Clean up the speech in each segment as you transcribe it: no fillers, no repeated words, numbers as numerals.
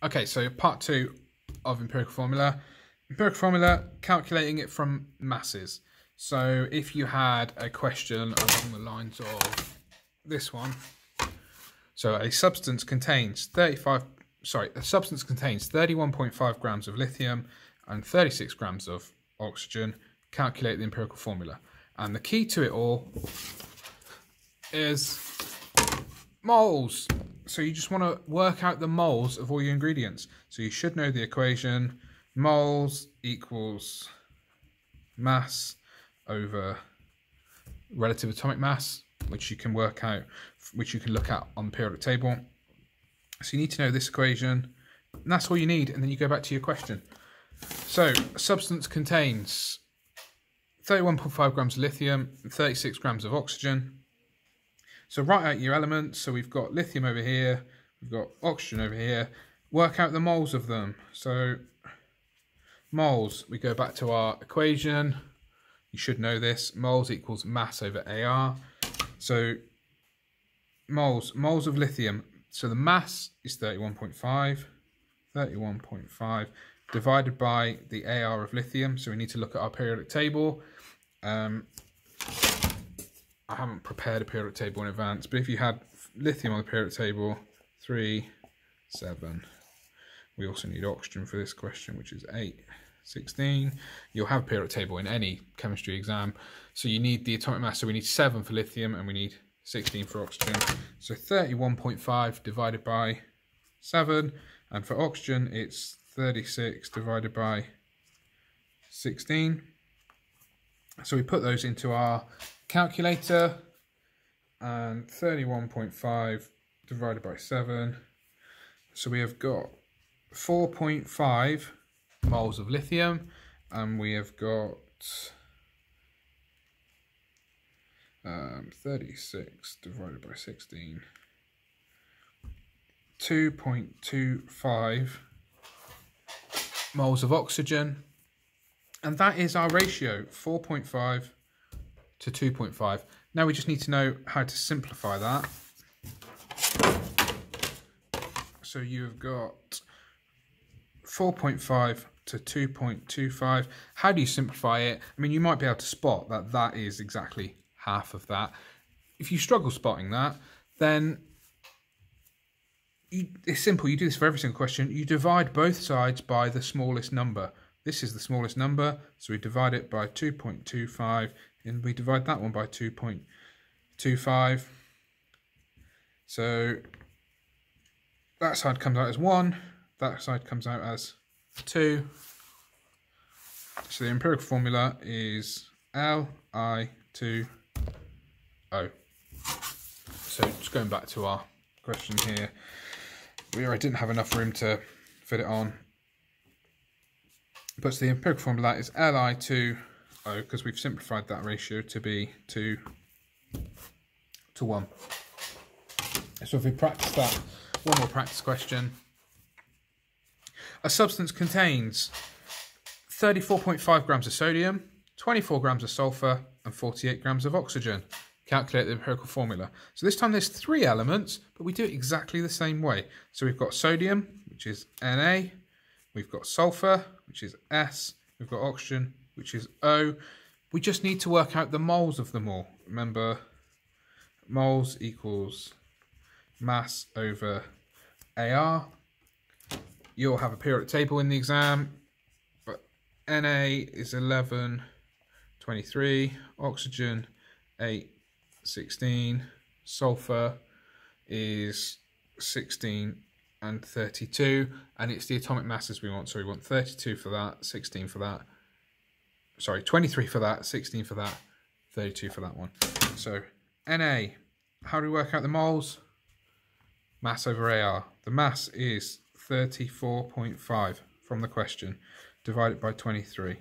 Okay, so part 2 of empirical formula. Empirical formula, calculating it from masses. So if you had a question along the lines of this one, so a substance contains 31.5 grams of lithium and 36 grams of oxygen. Calculate the empirical formula. And the key to it all is moles. So you just want to work out the moles of all your ingredients. So you should know the equation. Moles equals mass over relative atomic mass, which you can work out, which you can look at on the periodic table. So you need to know this equation, and that's all you need, and then you go back to your question. So a substance contains 31.5 grams of lithium and 36 grams of oxygen. So write out your elements. So we've got lithium over here, we've got oxygen over here. Work out the moles of them. So moles, we go back to our equation. You should know this. Moles equals mass over AR. So moles of lithium. So the mass is 31.5 divided by the AR of lithium. So we need to look at our periodic table. I haven't prepared a periodic table in advance, but if you had lithium on the periodic table, 3, 7. We also need oxygen for this question, which is 8, 16. You'll have a periodic table in any chemistry exam. So you need the atomic mass. So we need 7 for lithium and we need 16 for oxygen. So 31.5 divided by 7. And for oxygen, it's 36 divided by 16. So we put those into our calculator, and 31.5 divided by 7. So we have got 4.5 moles of lithium, and we have got 36 divided by 16, 2.25 moles of oxygen, and that is our ratio, 4.5 to 2.5. Now we just need to know how to simplify that. So you've got 4.5 to 2.25. How do you simplify it? I mean, you might be able to spot that that is exactly half of that. If you struggle spotting that, then it's simple. You do this for every single question. You divide both sides by the smallest number. This is the smallest number, so we divide it by 2.25, and we divide that one by 2.25. So that side comes out as 1, that side comes out as 2. So the empirical formula is Li2O. So just going back to our question here, I didn't have enough room to fit it on. But the empirical formula is Li2O, because we've simplified that ratio to be 2 to 1. So if we practice that, one more practice question. A substance contains 34.5 grams of sodium, 24 grams of sulfur, and 48 grams of oxygen. Calculate the empirical formula. So this time there's 3 elements, but we do it exactly the same way. So we've got sodium, which is Na. We've got sulfur, which is S. We've got oxygen, which is O. We just need to work out the moles of them all. Remember, moles equals mass over AR. You'll have a periodic table in the exam, but Na is 11.23, oxygen 8.16, sulfur is 16 and 32, and it's the atomic masses we want. So we want 32 for that, 16 for that, sorry, 23 for that, 16 for that, 32 for that one. So Na, how do we work out the moles? Mass over AR. The mass is 34.5 from the question, divided by 23.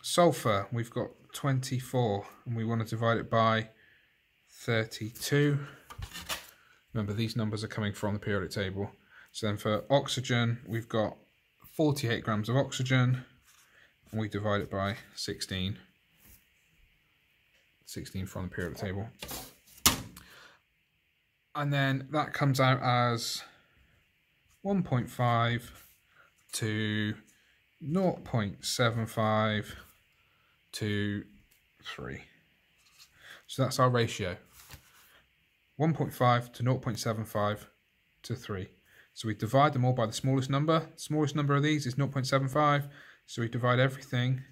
Sulfur, we've got 24, and we want to divide it by 32. Remember, these numbers are coming from the periodic table. So then for oxygen, we've got 48 grams of oxygen, and we divide it by 16. 16 from the periodic table. And then that comes out as 1.5 to 0.75 to 3. So that's our ratio. 1.5 to 0.75 to 3. So we divide them all by the smallest number. The smallest number of these is 0.75. So we divide everything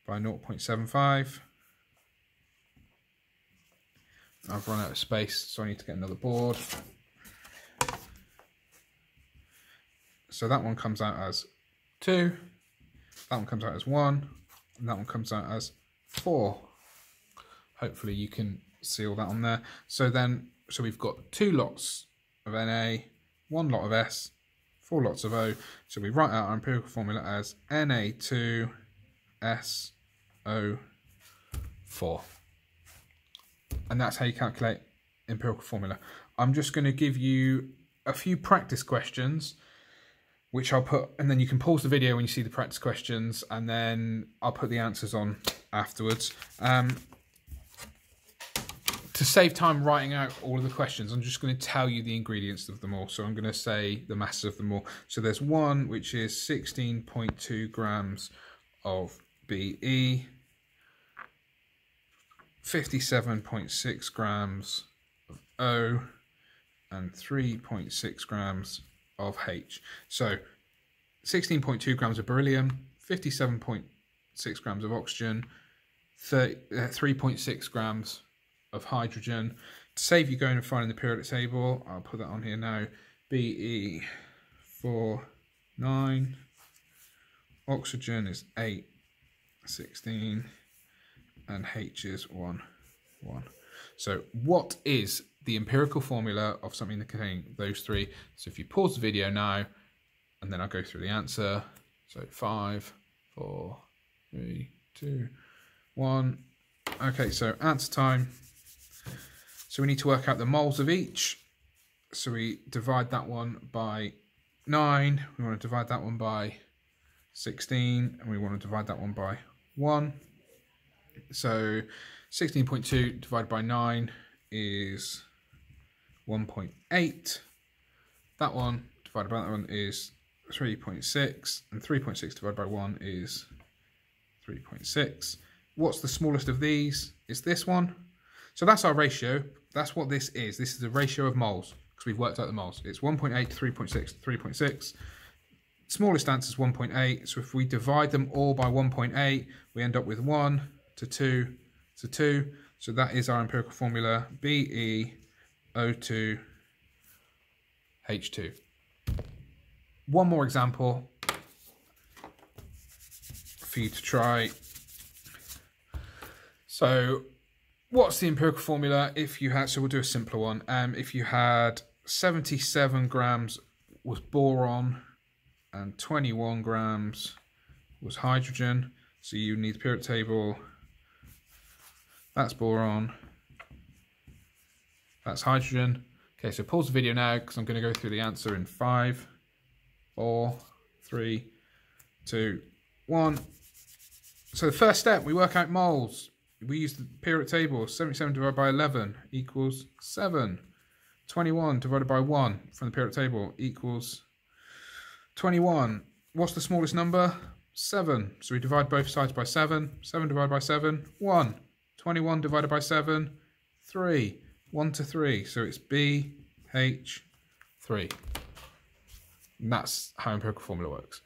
by 0.75. I've run out of space, so I need to get another board. So that one comes out as 2, that one comes out as 1, and that one comes out as 4. Hopefully you can see all that on there. So we've got 2 lots of Na, 1 lot of S, 4 lots of O. So we write out our empirical formula as Na2SO4. And that's how you calculate empirical formula. I'm just going to give you a few practice questions, which I'll put, and then you can pause the video when you see the practice questions, and then I'll put the answers on afterwards. To save time writing out all of the questions, I'm just going to tell you the ingredients of them all. So I'm going to say the masses of them all. So there's one which is 16.2 grams of BE, 57.6 grams of O, and 3.6 grams of H. So 16.2 grams of beryllium, 57.6 grams of oxygen, 3.6 grams of hydrogen. To save you going and finding the periodic table, I'll put that on here now. Be 9, oxygen is 8, 16, and H is 1. So what is the empirical formula of something that contains those 3? So if you pause the video now, and then I'll go through the answer. So 5, 4, 3, 2, 1. Okay, so answer time. So we need to work out the moles of each. So we divide that one by 9. We want to divide that one by 16. And we want to divide that one by 1. So 16.2 divided by 9 is 1.8. That one divided by that one is 3.6. And 3.6 divided by 1 is 3.6. What's the smallest of these? Is this one. So that's our ratio. That's what this is. This is the ratio of moles, because we've worked out the moles. It's 1.8 to 3.6 to 3.6. Smallest answer is 1.8. So if we divide them all by 1.8, we end up with 1 to 2 to 2. So that is our empirical formula, BeO2H2. One more example for you to try. So what's the empirical formula if you had, so we'll do a simpler one. If you had 77 grams was boron and 21 grams was hydrogen, so you need the periodic table. That's boron, that's hydrogen. Okay, so pause the video now because I'm going to go through the answer in 5, 4, 3, 2, 1. So the first step, we work out moles. We use the periodic table. 77 divided by 11 equals 7. 21 divided by 1 from the periodic table equals 21. What's the smallest number? 7. So we divide both sides by 7. 7 divided by 7, 1. 21 divided by 7, 3. 1 to 3. So it's BH3. And that's how empirical formula works.